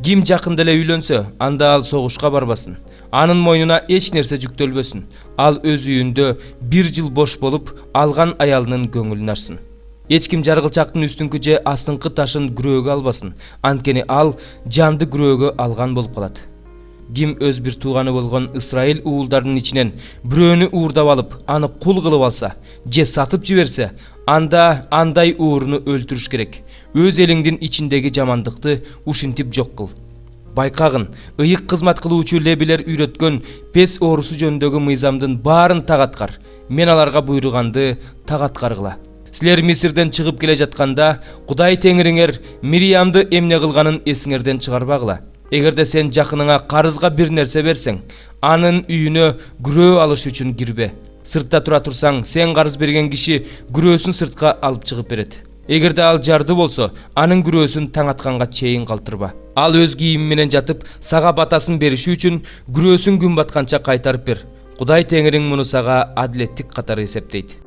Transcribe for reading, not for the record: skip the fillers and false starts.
Ким жакында эле үйлөнсө, анда ал согушка барбасын. Анын мойнуна эч нерсе жүктөлбөсүн. Ал өз үйүндө 1 жыл бош болуп, алган аялынын көңүлүн ачсын. Эч ким жаргылчактын үстүңкү же астыңкы ташын күрөөгө албасын. Анткени ал жанды күрөөгө алган болуп калат. Ким өз бир тууганы болгон Исраил уулдарынын ичинен бирөөнү уурдап алып, аны кул кылып алса, же сатып жиберсе, анда андай ууруну өлтүрүш керек. Өз элиңдин ичиндеги жамандыкты ушинтип жок кыл. Байкагын, ыйык кызмат кылуучу лебилер үйрөткөн пес оорусу жөнүндөгү мыйзамдын баарын так аткар. Мен аларга буйруганды так аткаргыла. Силер Мисирден чыгып келе жатканда, Кудай Теңириңер Мириямды эмне кылганын эсиңерден чыгарбагыла. Эгерде сен жакыныңа карызга бир нерсе берсең, анын үйүнө күрөө алыш үчүн кирбе. Сыртта тура турсаң, сен карыз берген киши күрөөсүн сыртка алып чыгып берет. Эгерде ал жарды болсо, анын күрөөсүн таң атканга чейин калтырба. Ал өз кийими менен жатып, сага батасын бериши үчүн күрөөсүн күн батканча кайтарып бер. Кудай Теңириң муну сага адилеттик катары эсептейт.